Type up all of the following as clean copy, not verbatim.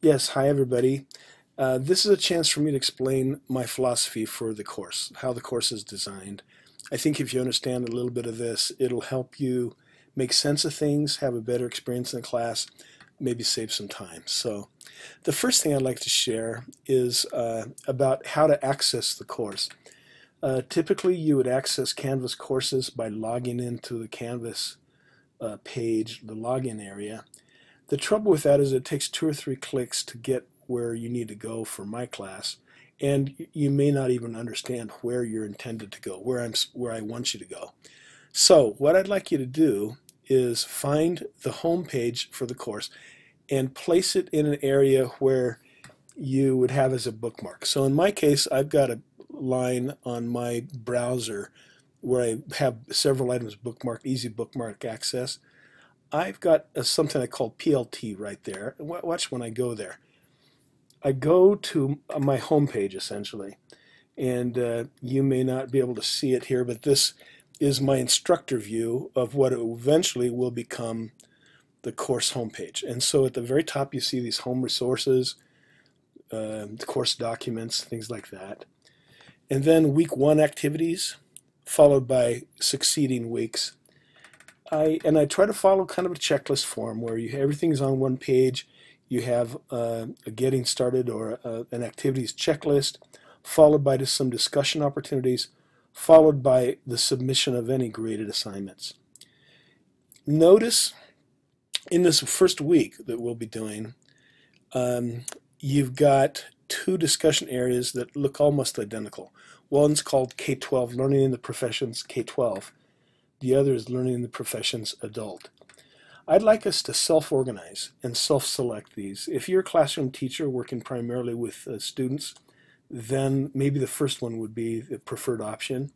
Yes, hi everybody. This is a chance for me to explain my philosophy for the course, how the course is designed. I think if you understand a little bit of this, it'll help you make sense of things, have a better experience in the class, maybe save some time. So the first thing I'd like to share is about how to access the course. Typically you would access Canvas courses by logging into the Canvas page, the login area. The trouble with that is it takes 2 or 3 clicks to get where you need to go for my class, and you may not even understand where you're intended to go, where I want you to go. So what I'd like you to do is find the home page for the course and place it in an area where you would have as a bookmark. So in my case, I've got a line on my browser where I have several items bookmarked, easy bookmark access. I've got something I call PLT right there. Watch when I go there. I go to my home page essentially, and you may not be able to see it here, but this is my instructor view of what eventually will become the course homepage. And so at the very top you see these home resources, the course documents, things like that. And then week 1 activities followed by succeeding weeks. I try to follow kind of a checklist form where everything's on one page. You have a getting started or an activities checklist, followed by just some discussion opportunities, followed by the submission of any graded assignments. Notice in this first week that we'll be doing, you've got 2 discussion areas that look almost identical. One's called K-12, Learning in the Professions K-12. The other is Learning in the Professions Adult. I'd like us to self-organize and self-select these. If you're a classroom teacher working primarily with students, then maybe the first one would be the preferred option.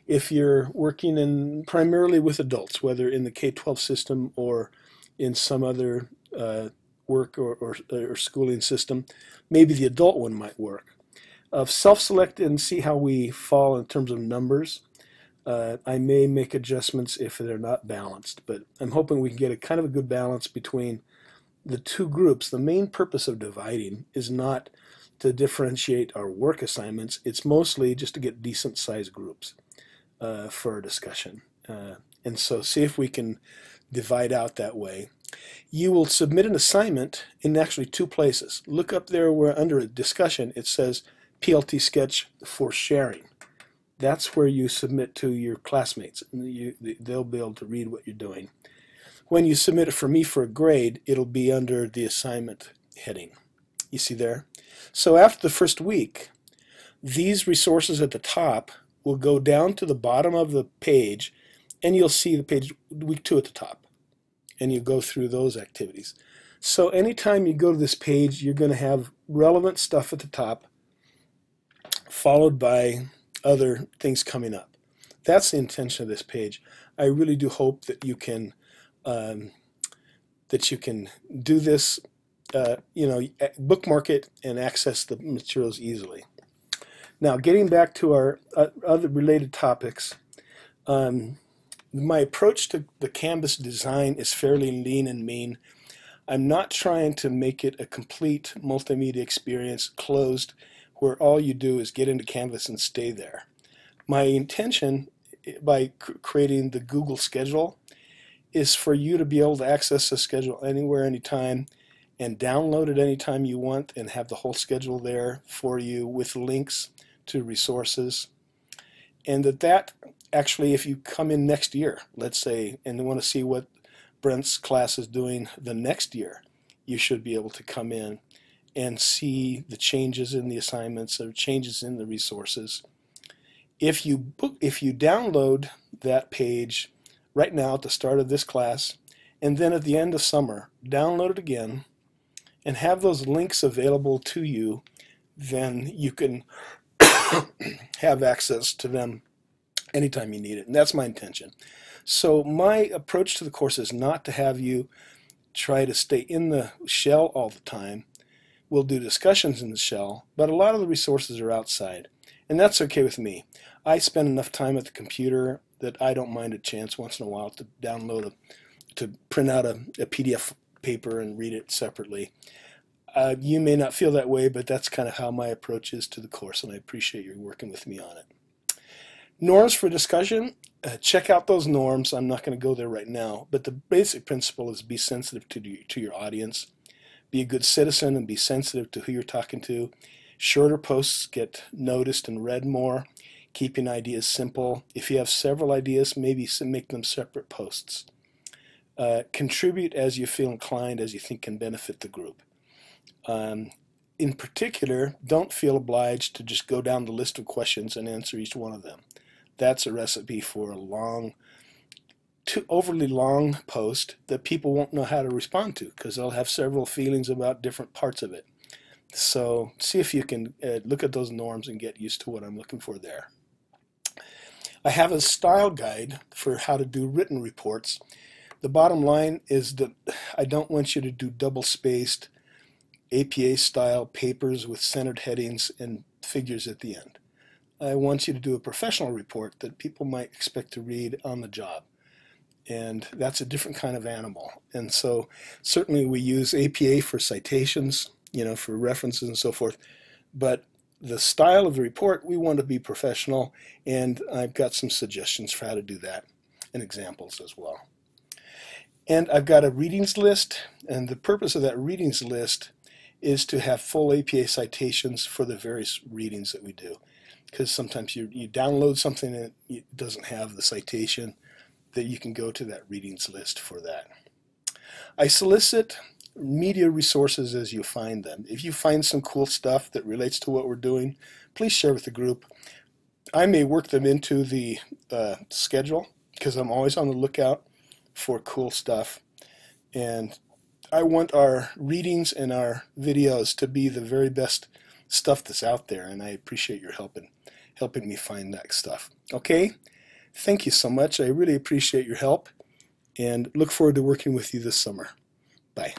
If you're working primarily with adults, whether in the K-12 system or in some other work or schooling system, maybe the adult one might work. Self-select and see how we fall in terms of numbers. I may make adjustments if they're not balanced, but I'm hoping we can get a kind of a good balance between the 2 groups. The main purpose of dividing is not to differentiate our work assignments. It's mostly just to get decent sized groups for our discussion. And so see if we can divide out that way. You will submit an assignment in actually 2 places. Look up there where under discussion it says PLT sketch for sharing. That's where you submit to your classmates. They'll be able to read what you're doing. When you submit it for me for a grade, it'll be under the assignment heading. You see there? So after the first week, these resources at the top will go down to the bottom of the page, and you'll see the page week 2 at the top. And you go through those activities. So anytime you go to this page, you're going to have relevant stuff at the top, followed by other things coming up. That's the intention of this page. I really do hope that you can do this, bookmark it and access the materials easily. Now, getting back to our other related topics, my approach to the Canvas design is fairly lean and mean. I'm not trying to make it a complete multimedia experience, closed, where all you do is get into Canvas and stay there. My intention by creating the Google schedule is for you to be able to access the schedule anywhere, anytime, and download it anytime you want and have the whole schedule there for you with links to resources. And that actually, if you come in next year, let's say, and you want to see what Brent's class is doing the next year, you should be able to come in and see the changes in the assignments or changes in the resources. If you download that page right now at the start of this class, and then at the end of summer, download it again, and have those links available to you, then you can have access to them anytime you need it. And that's my intention. So my approach to the course is not to have you try to stay in the shell all the time. We'll do discussions in the shell, but a lot of the resources are outside, and that's okay with me. I spend enough time at the computer that I don't mind a chance once in a while to download to print out a PDF paper and read it separately. You may not feel that way, but that's kind of how my approach is to the course, and I appreciate you working with me on it. Norms for discussion. Check out those norms. I'm not going to go there right now, but the basic principle is be sensitive to your audience. Be a good citizen and be sensitive to who you're talking to. Shorter posts get noticed and read more. Keeping ideas simple. If you have several ideas, maybe make them separate posts. Contribute as you feel inclined, as you think can benefit the group. In particular, don't feel obliged to just go down the list of questions and answer each one of them. That's a recipe for a overly long post that people won't know how to respond to because they'll have several feelings about different parts of it. So see if you can look at those norms and get used to what I'm looking for there. I have a style guide for how to do written reports. The bottom line is that I don't want you to do double-spaced APA-style papers with centered headings and figures at the end. I want you to do a professional report that people might expect to read on the job. And that's a different kind of animal. And so certainly we use APA for citations, for references and so forth. But the style of the report, we want to be professional. And I've got some suggestions for how to do that and examples as well. And I've got a readings list. And the purpose of that readings list is to have full APA citations for the various readings that we do. Because sometimes you download something and it doesn't have the citation, that you can go to that readings list for that. I solicit media resources as you find them. If you find some cool stuff that relates to what we're doing, please share with the group. I may work them into the schedule because I'm always on the lookout for cool stuff. And I want our readings and our videos to be the very best stuff that's out there, and I appreciate your helping me find that stuff. Okay? Thank you so much. I really appreciate your help and look forward to working with you this summer. Bye.